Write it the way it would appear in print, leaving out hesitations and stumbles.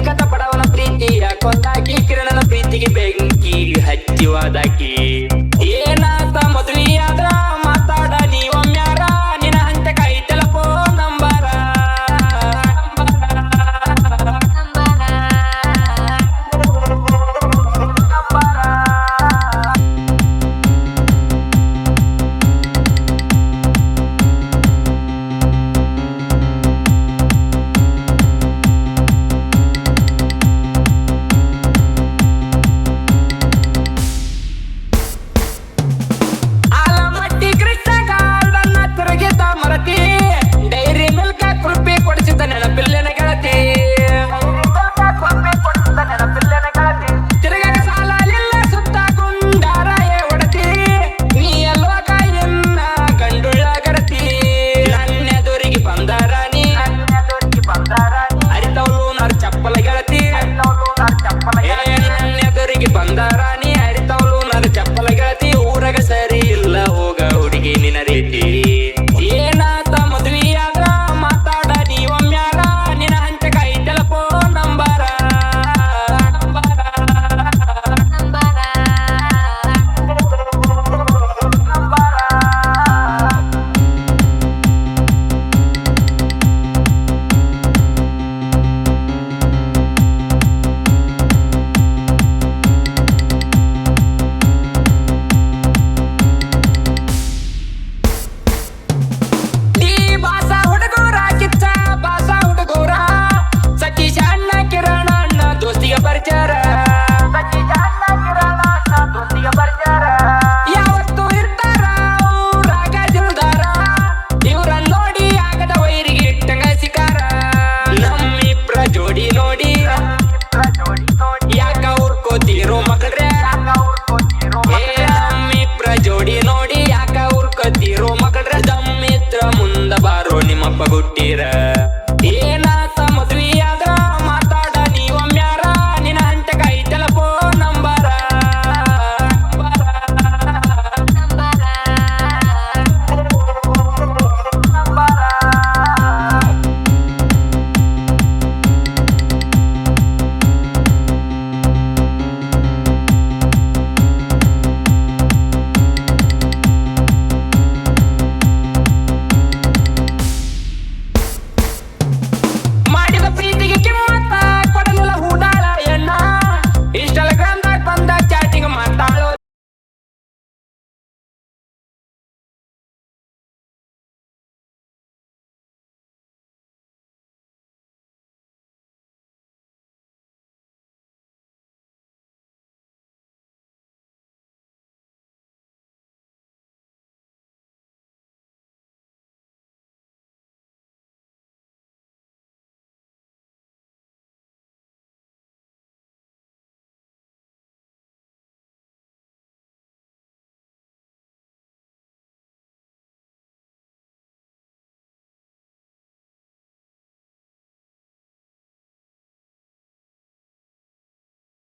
ಜಗದ ಬಡವನ ಪ್ರೀತಿಯ ಕೊಂದಾಕಿ ಕಿರಣನ ಪ್ರೀತಿಗೆ ಬೆಂಕಿ ಹಚ್ಚಿವಾದಾಕಿ ಏನಾತ ಮದುವೆಯಾದ್ರ ಮಾತಾಡ ನೀವೊಮ್ಮ್ಯಾರ ನಿನ್ನ ಹಂತ ಕೈತಲ ಫೋನ್ ನಂಬರ ಬಂದಾರಾಣಿ ಹರಿತವಳು ನನ್ನ ಚಪ್ಪಲ ಗೆಳತಿ ಊರಾಗ ಸರಿ ಇಲ್ಲ ಹೋಗ ಹುಡುಗಿ ನಿನ್ನ ರೀತಿ ಏನಾತ ಮದುವೆಯಾದ್ರ ಮಾತಾಡ ನೀವೊಮ್ಮ್ಯಾರ ನಿನ್ನ ಹಂತ ಕೈತಲ ಫೋನ್ ನಂಬರ ಯಾವತ್ತು ಇರ್ತಾರ ರಾಗಜುದಾರ ಇವ್ರ ನೋಡಿ ಆಗದ ವೈರಿಗೆ ಇಟ್ಟಂಗ ಸಿಕಾರ ನಮ್ಮಿಬ್ರ ಜೋಡಿ ನೋಡಿ ಯಾಕ ಉರ್ಕೋತೀರೋ ಮಕ್ಕಳ್ರೆ ನಮ್ಮಿಬ್ರ ಜೋಡಿ ನೋಡಿ ಯಾಕ ಉರ್ಕೋತೀರೋ ಮಕ್ಕಳ್ರೆ ದಮ್ಮಿತ್ರ ಮುಂದ ಬಾರೋ ನಿಮ್ಮಪ್ಪ ಗುಟ್ಟಿರ